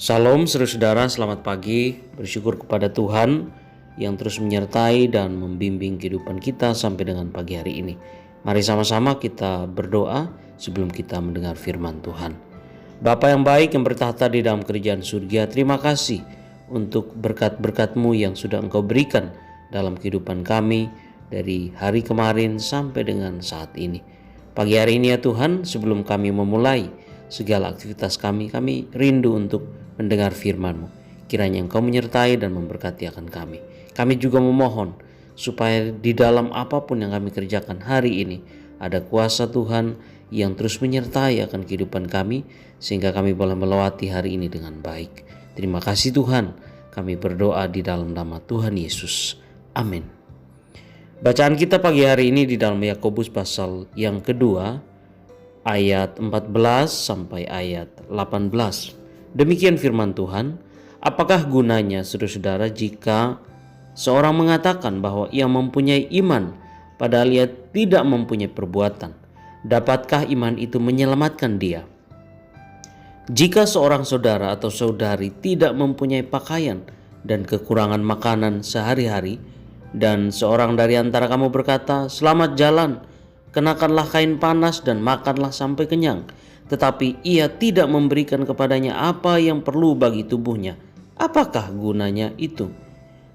Salam saudara-saudara, selamat pagi. Bersyukur kepada Tuhan yang terus menyertai dan membimbing kehidupan kita sampai dengan pagi hari ini. Mari sama-sama kita berdoa sebelum kita mendengar firman Tuhan. Bapa yang baik yang bertahta di dalam kerajaan surga, terima kasih untuk berkat-berkat-Mu yang sudah Engkau berikan dalam kehidupan kami dari hari kemarin sampai dengan saat ini. Pagi hari ini ya Tuhan, sebelum kami memulai segala aktivitas kami rindu untuk mendengar firman-Mu. Kiranya Engkau menyertai dan memberkati akan kami. Kami juga memohon supaya di dalam apapun yang kami kerjakan hari ini, ada kuasa Tuhan yang terus menyertai akan kehidupan kami, sehingga kami boleh melewati hari ini dengan baik. Terima kasih Tuhan, kami berdoa di dalam nama Tuhan Yesus. Amin. Bacaan kita pagi hari ini di dalam Yakobus pasal yang kedua, ayat 14 sampai ayat 18. Demikian firman Tuhan, apakah gunanya saudara-saudara jika seorang mengatakan bahwa ia mempunyai iman padahal ia tidak mempunyai perbuatan? Dapatkah iman itu menyelamatkan dia? Jika seorang saudara atau saudari tidak mempunyai pakaian dan kekurangan makanan sehari-hari, dan seorang dari antara kamu berkata, "Selamat jalan, kenakanlah kain panas dan makanlah sampai kenyang," tetapi ia tidak memberikan kepadanya apa yang perlu bagi tubuhnya, apakah gunanya itu?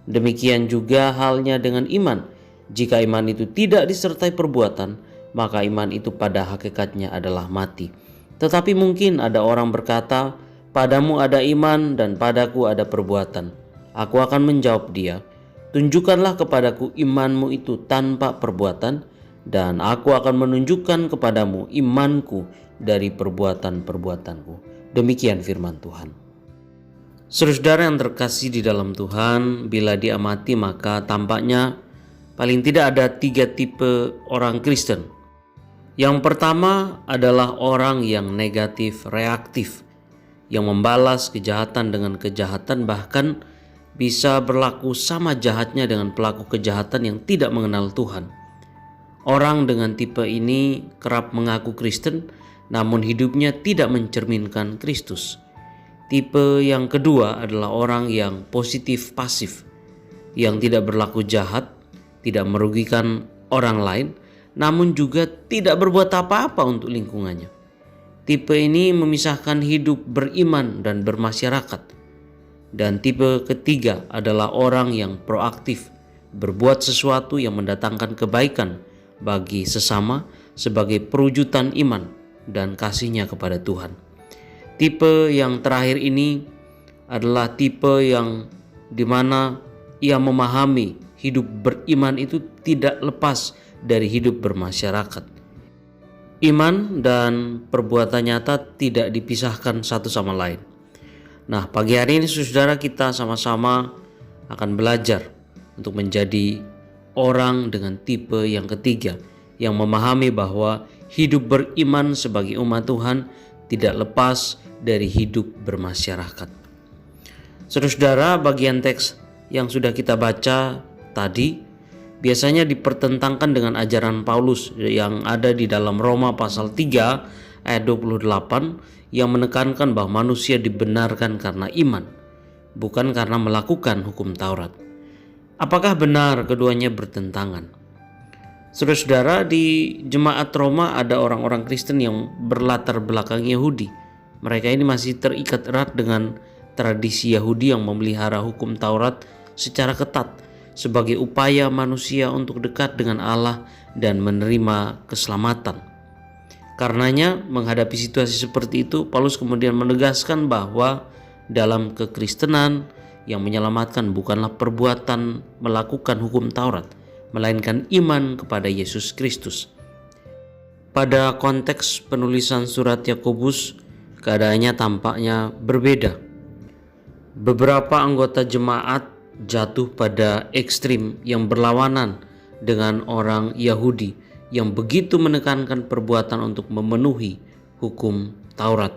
Demikian juga halnya dengan iman. Jika iman itu tidak disertai perbuatan, maka iman itu pada hakikatnya adalah mati. Tetapi mungkin ada orang berkata, "Padamu ada iman dan padaku ada perbuatan." Aku akan menjawab dia, "Tunjukkanlah kepadaku imanmu itu tanpa perbuatan, dan aku akan menunjukkan kepadamu imanku dari perbuatan-perbuatanku." Demikian firman Tuhan. Saudara yang terkasih di dalam Tuhan, bila diamati maka tampaknya paling tidak ada 3 tipe orang Kristen. Yang pertama adalah orang yang negatif reaktif, yang membalas kejahatan dengan kejahatan, bahkan bisa berlaku sama jahatnya dengan pelaku kejahatan yang tidak mengenal Tuhan. Orang dengan tipe ini kerap mengaku Kristen, namun hidupnya tidak mencerminkan Kristus. Tipe yang kedua adalah orang yang positif pasif, yang tidak berlaku jahat, tidak merugikan orang lain, namun juga tidak berbuat apa-apa untuk lingkungannya. Tipe ini memisahkan hidup beriman dan bermasyarakat. Dan tipe ketiga adalah orang yang proaktif, berbuat sesuatu yang mendatangkan kebaikan bagi sesama sebagai perwujudan iman dan kasihnya kepada Tuhan. Tipe yang terakhir ini adalah tipe yang dimana ia memahami hidup beriman itu tidak lepas dari hidup bermasyarakat. Iman dan perbuatan nyata tidak dipisahkan satu sama lain. Nah, pagi hari ini saudara, kita sama-sama akan belajar untuk menjadi orang dengan tipe yang ketiga, yang memahami bahwa hidup beriman sebagai umat Tuhan tidak lepas dari hidup bermasyarakat. Saudara-saudara, bagian teks yang sudah kita baca tadi biasanya dipertentangkan dengan ajaran Paulus yang ada di dalam Roma pasal 3 ayat 28, yang menekankan bahwa manusia dibenarkan karena iman, bukan karena melakukan hukum Taurat. Apakah benar keduanya bertentangan? Saudara-saudara, di jemaat Roma ada orang-orang Kristen yang berlatar belakang Yahudi. Mereka ini masih terikat erat dengan tradisi Yahudi yang memelihara hukum Taurat secara ketat sebagai upaya manusia untuk dekat dengan Allah dan menerima keselamatan. Karenanya, menghadapi situasi seperti itu, Paulus kemudian menegaskan bahwa dalam kekristenan yang menyelamatkan bukanlah perbuatan melakukan hukum Taurat, melainkan iman kepada Yesus Kristus. Pada konteks penulisan surat Yakobus, keadaannya tampaknya berbeda. Beberapa anggota jemaat jatuh pada ekstrim yang berlawanan dengan orang Yahudi yang begitu menekankan perbuatan untuk memenuhi hukum Taurat.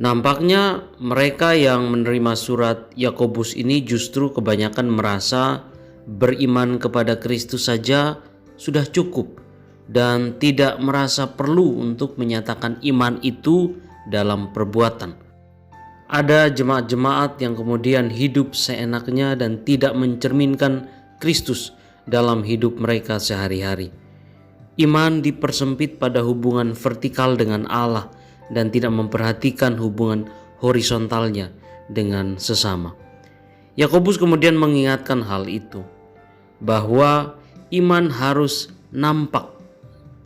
Nampaknya mereka yang menerima surat Yakobus ini justru kebanyakan merasa beriman kepada Kristus saja sudah cukup dan tidak merasa perlu untuk menyatakan iman itu dalam perbuatan. Ada jemaat-jemaat yang kemudian hidup seenaknya dan tidak mencerminkan Kristus dalam hidup mereka sehari-hari. Iman dipersempit pada hubungan vertikal dengan Allah dan tidak memperhatikan hubungan horizontalnya dengan sesama. Yakobus kemudian mengingatkan hal itu, bahwa iman harus nampak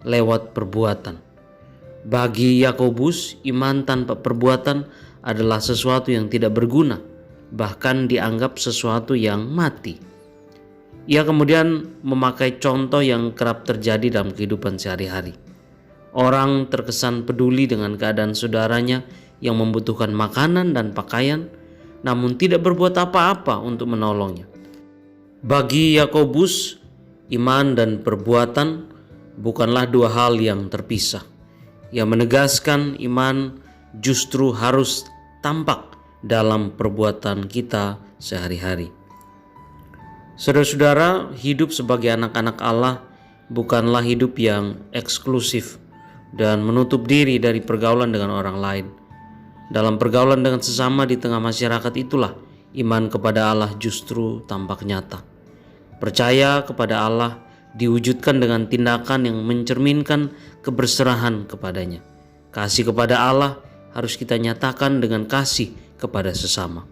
lewat perbuatan. Bagi Yakobus, iman tanpa perbuatan adalah sesuatu yang tidak berguna, bahkan dianggap sesuatu yang mati. Ia kemudian memakai contoh yang kerap terjadi dalam kehidupan sehari-hari. Orang terkesan peduli dengan keadaan saudaranya yang membutuhkan makanan dan pakaian, namun tidak berbuat apa-apa untuk menolongnya. Bagi Yakobus, iman dan perbuatan bukanlah dua hal yang terpisah. Ia menegaskan iman justru harus tampak dalam perbuatan kita sehari-hari. Saudara-saudara, hidup sebagai anak-anak Allah bukanlah hidup yang eksklusif dan menutup diri dari pergaulan dengan orang lain. Dalam pergaulan dengan sesama di tengah masyarakat itulah iman kepada Allah justru tampak nyata. Percaya kepada Allah diwujudkan dengan tindakan yang mencerminkan keberserahan kepadanya. Kasih kepada Allah harus kita nyatakan dengan kasih kepada sesama.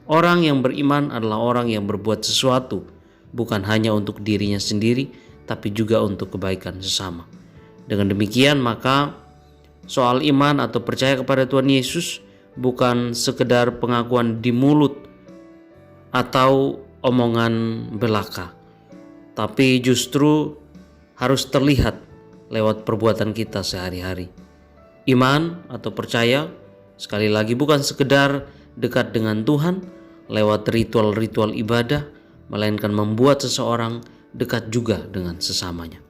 Orang yang beriman adalah orang yang berbuat sesuatu bukan hanya untuk dirinya sendiri, tapi juga untuk kebaikan sesama. Dengan demikian, maka soal iman atau percaya kepada Tuhan Yesus bukan sekedar pengakuan di mulut atau omongan belaka, tapi justru harus terlihat lewat perbuatan kita sehari-hari. Iman atau percaya, sekali lagi, bukan sekedar dekat dengan Tuhan lewat ritual-ritual ibadah, melainkan membuat seseorang dekat juga dengan sesamanya.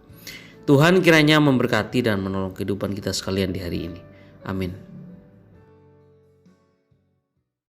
Tuhan kiranya memberkati dan menolong kehidupan kita sekalian di hari ini. Amin.